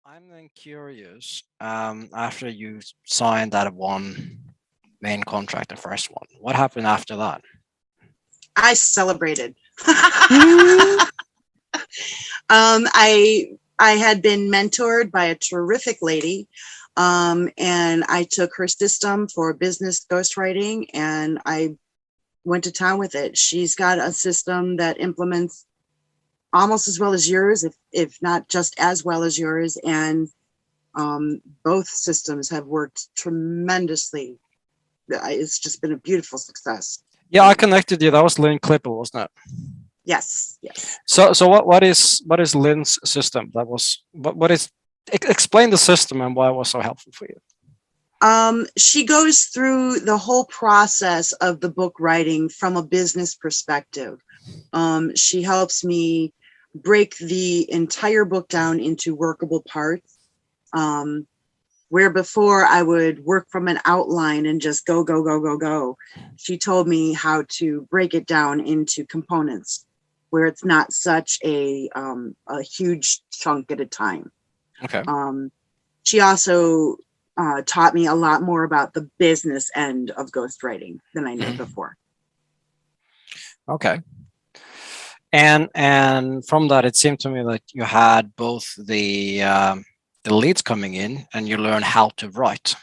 I'm then curious, after you signed that one main contract, the first one, what happened after that? I celebrated. Mm. I had been mentored by a terrific lady, and I took her system for business ghostwriting, and I went to town with it. She's got a system that implements almost as well as yours, if not just as well as yours, and both systems have worked tremendously. It's just been a beautiful success Yeah, for I me. connected you. That was Lynn Clipper, wasn't it? Yes, yes. So what is Lynn's system? That was what is explain the system and why it was so helpful for you. She goes through the whole process of the book writing from a business perspective. She helps me break the entire book down into workable parts. Um, where before I would work from an outline and just go, go, go, go, go. She told me how to break it down into components where it's not such a huge chunk at a time. Okay. Um, she also taught me a lot more about the business end of ghostwriting than I knew Mhm. before. Okay. And from that, it seemed to me that you had both the leads coming in, and you learn how to write.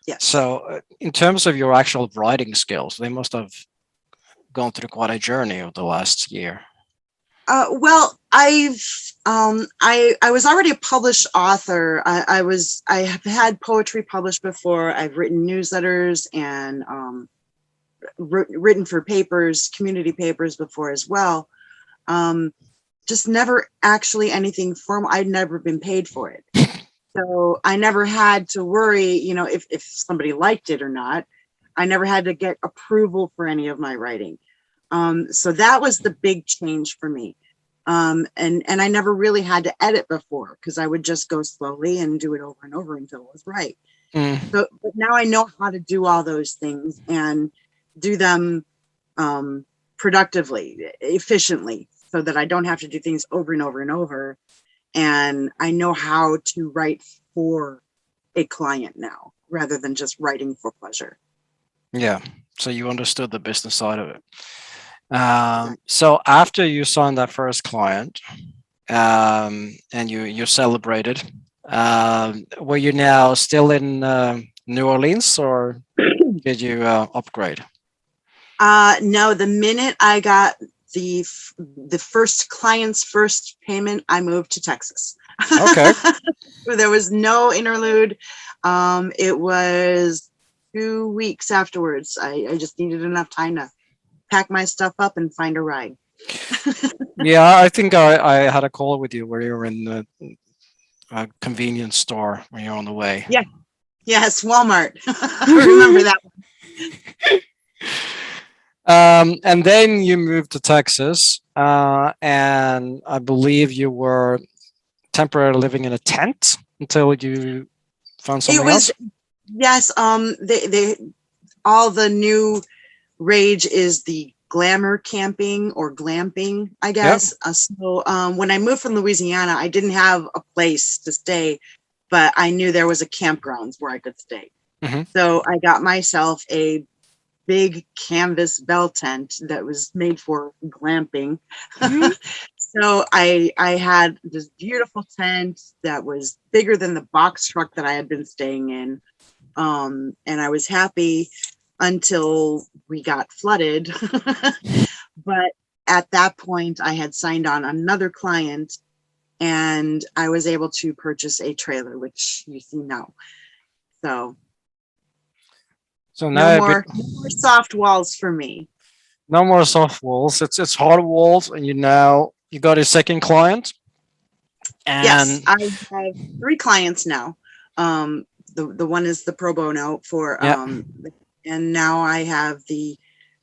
Yes. So, in terms of your actual writing skills, they must have gone through quite a journey over the last year. Well, I was already a published author. I have had poetry published before. I've written newsletters and written for papers, community papers before as well. Um, just never actually anything formal. I'd never been paid for it. So I never had to worry, if somebody liked it or not. I never had to get approval for any of my writing. So that was the big change for me. And I never really had to edit before because I would just go slowly and do it over and over until it was right. Mm. So but now I know how to do all those things and do them um, productively, efficiently, so that I don't have to do things over and over and over. And I know how to write for a client now rather than just writing for pleasure. Yeah. So you understood the business side of it. Right. So after you signed that first client, and you celebrated, were you now still in New Orleans, or did you upgrade? No, the minute I got the first client's first payment, I moved to Texas. Okay. There was no interlude. It was 2 weeks afterwards. I just needed enough time to pack my stuff up and find a ride. Yeah, I think I had a call with you where you were in the convenience store when you're on the way. Yeah, yes, Walmart. I remember that. And then you moved to Texas, and I believe you were temporarily living in a tent until you found It something was else. yes. They all the new rage is the glamour camping or glamping, I Yep. guess. So when I moved from Louisiana, I didn't have a place to stay, but I knew there was a campgrounds where I could stay. Hmm. So I got myself a big canvas bell tent that was made for glamping. So I had this beautiful tent that was bigger than the box truck that I had been staying in. And I was happy until we got flooded. But at that point, I had signed on another client and I was able to purchase a trailer, which you see now. So So no now more, no more soft walls for me. no more soft walls. It's hard walls, and you got a second client, Yes, and I have three clients now. Um, the one is the pro bono for, yeah, and now I have the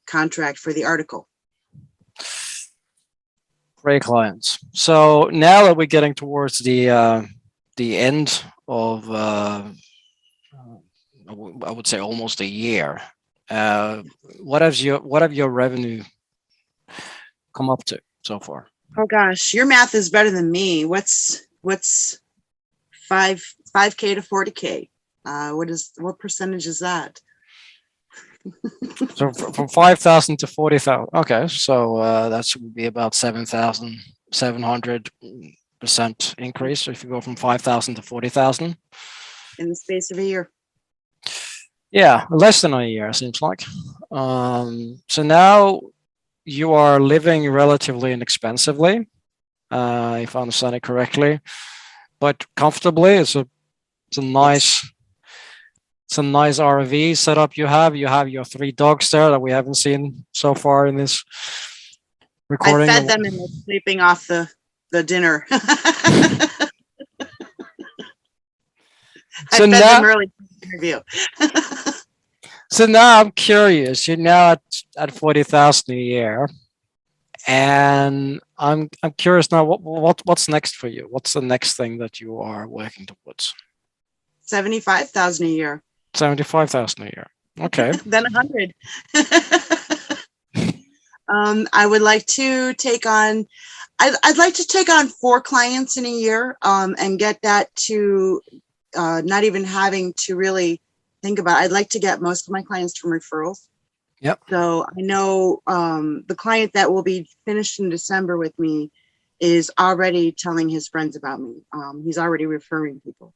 contract for the article. great clients. So now that we're getting towards the end of I would say almost a year. Uh, what have your revenue come up to so far? Oh gosh, your math is better than me. What's 5K to 40K. What percentage is that? So from 5,000 to 40,000. Okay, so that should be about 7,700% increase if you go from 5,000 to 40,000. In the space of a year. Yeah, less than a year seems like. So now you are living relatively inexpensively, if I understand it correctly, but comfortably. It's a nice. It's a nice RV setup you have. You have your 3 dogs there that we haven't seen so far in this recording. I fed them and they're sleeping off the dinner. So I fed them early for the interview. So now I'm curious. You're now at 40,000 a year, and I'm curious now. What's next for you? What's the next thing that you are working towards? 75,000 a year. 75,000 a year. Okay. Then 100. I would like to take on. I'd like to take on 4 clients in a year, and get that to not even having to really think about it. I'd like to get most of my clients from referrals. Yep. So I know the client that will be finished in December with me is already telling his friends about me. He's already referring people.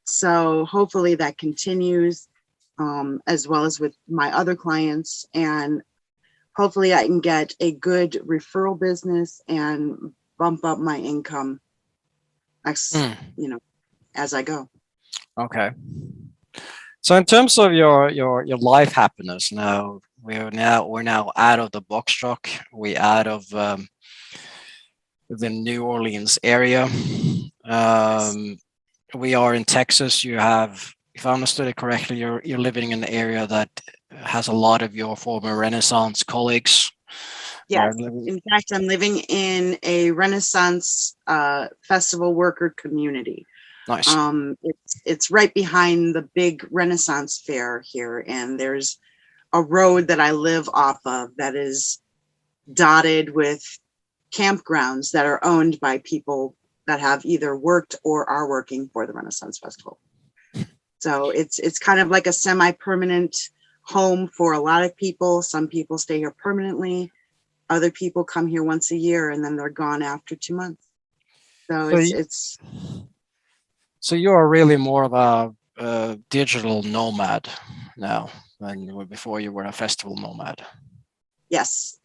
So hopefully that continues, as well as with my other clients. And hopefully I can get a good referral business and bump up my income as I go. Okay. So in terms of your life happiness, now we're now out of the box truck. We're out of the New Orleans area. We are in Texas. You have, if I understood it correctly, you're living in an area that has a lot of your former Renaissance colleagues. Yes. In fact, I'm living in a Renaissance festival worker community. Nice. It's right behind the big Renaissance fair here, and there's a road that I live off of that is dotted with campgrounds that are owned by people that have either worked or are working for the Renaissance Festival. So it's kind of like a semi-permanent home for a lot of people. Some people stay here permanently. Other people come here once a year and then they're gone after 2 months. So you are really more of a digital nomad now than you were before. You were a festival nomad. Yes.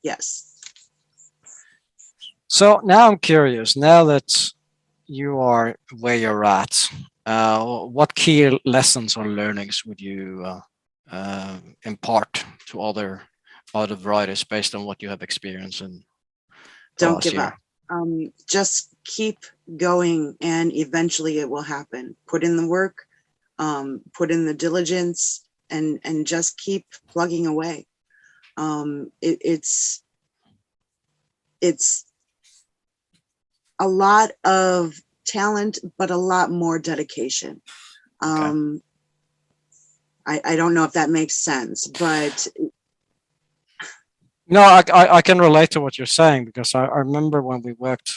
So now I'm curious, now that you are where you're at, what key lessons or learnings would you impart to other writers based on what you have experienced in Don't give up. Just keep going and eventually it will happen. Put in the work, put in the diligence, and just keep plugging away. It's a lot of talent, but a lot more dedication. Okay. I don't know if that makes sense, but no, I can relate to what you're saying, because I remember when we worked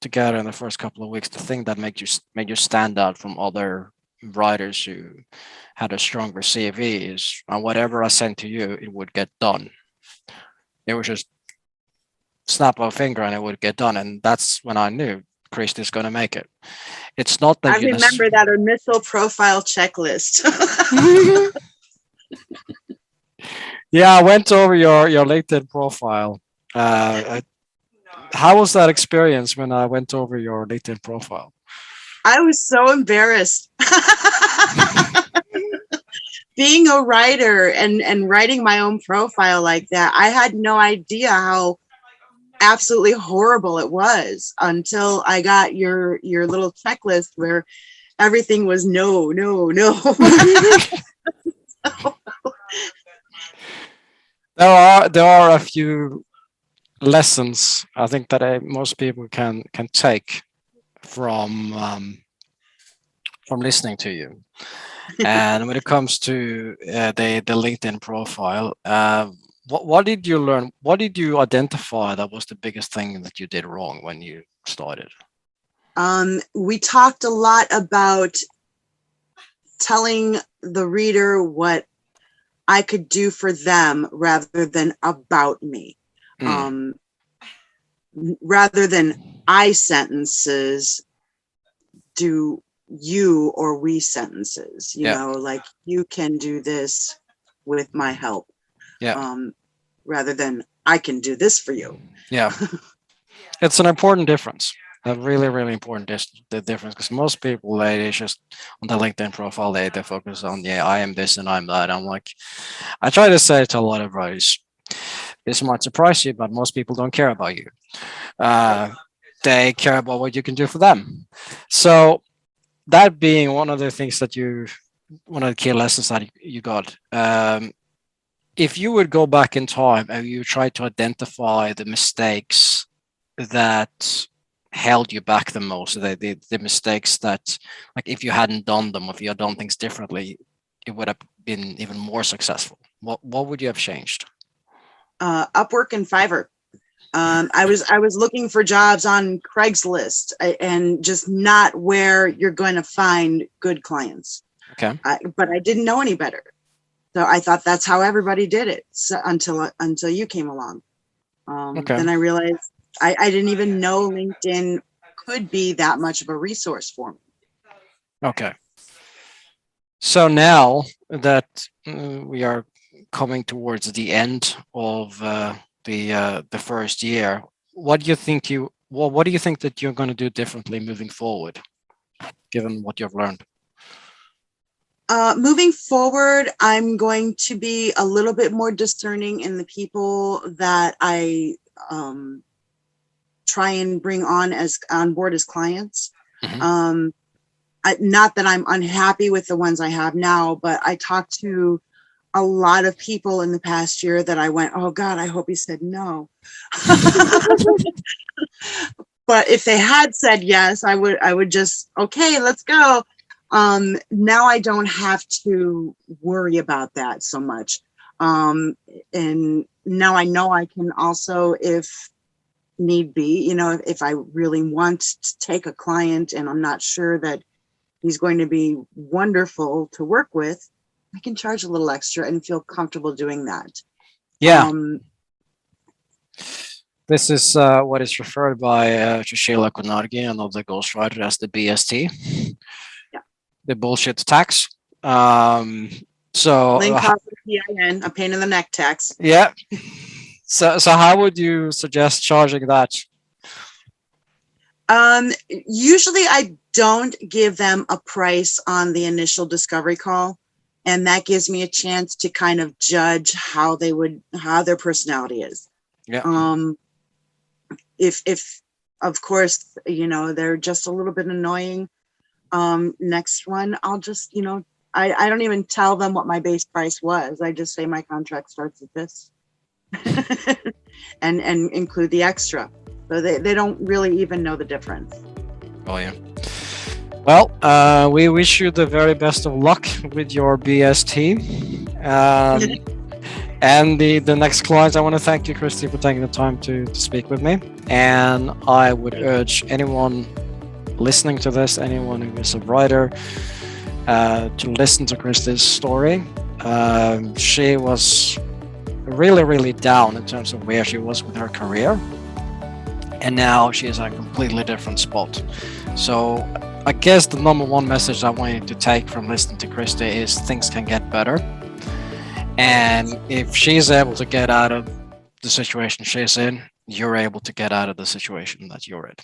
together in the first couple of weeks, the thing that made you stand out from other writers who had a stronger CV is whatever I sent to you, it would get done. It was just snap of a finger and it would get done, and that's when I knew Cristi's going to make it. It's not that I remember that initial profile checklist. Yeah, I went over your LinkedIn profile. How was that experience when I went over your LinkedIn profile? I was so embarrassed. Being a writer and writing my own profile like that, I had no idea how absolutely horrible it was until I got your little checklist where everything was no. There are a few lessons I think that most people can take from listening to you. And when it comes to the LinkedIn profile, what did you learn? What did you identify that was the biggest thing that you did wrong when you started? We talked a lot about telling the reader what I could do for them rather than about me. Rather than I sentences, do you or we sentences, you know, like you can do this with my help. Rather than I can do this for you. Yeah. It's an important difference. A really, really important the difference, because most people, they just on the LinkedIn profile, they focus on, yeah, I am this and I'm that. I'm like, I try to say to a lot of writers, this might surprise you, but most people don't care about you. They care about what you can do for them. So that being one of the things that one of the key lessons that you got, if you would go back in time and you try to identify the mistakes that held you back the most, the mistakes that, like, if you hadn't done them, if you had done things differently, it would have been even more successful, what would you have changed? Upwork and Fiverr. I was looking for jobs on Craigslist and just not where you're going to find good clients. Okay. But I didn't know any better. So I thought that's how everybody did it, until you came along. Then I realized I didn't even know LinkedIn could be that much of a resource for me. Okay. So now that we are coming towards the end of the first year, what do you think that you're going to do differently moving forward, given what you've learned? Moving forward, I'm going to be a little bit more discerning in the people that I try and bring on board as clients. Mm-hmm. Not that I'm unhappy with the ones I have now, but I talked to a lot of people in the past year that I went, oh God, I hope he said no. But if they had said yes, I would just, okay, let's go. Now I don't have to worry about that so much. And now I know I can also, if need be, if I really want to take a client and I'm not sure that he's going to be wonderful to work with, I can charge a little extra and feel comfortable doing that. Yeah. This is what is referred by Sheila Konargi and other ghostwriter as the BST. Yeah. The bullshit tax. So Link off the PIN, a pain in the neck tax. Yeah. So how would you suggest charging that? Usually I don't give them a price on the initial discovery call, and that gives me a chance to kind of judge how their personality is. Yeah. If of course, they're just a little bit annoying, next one, I'll just, I don't even tell them what my base price was. I just say my contract starts at this and include the extra. So they don't really even know the difference. Oh, yeah. Well, we wish you the very best of luck with your BST. And the next clients. I want to thank you, Cristi, for taking the time to speak with me. And I would urge anyone listening to this, anyone who is a writer, to listen to Cristi's story. She was really, really down in terms of where she was with her career. And now she is at a completely different spot. So I guess the number one message I want you to take from listening to Cristi is things can get better. And if she's able to get out of the situation she's in, you're able to get out of the situation that you're in.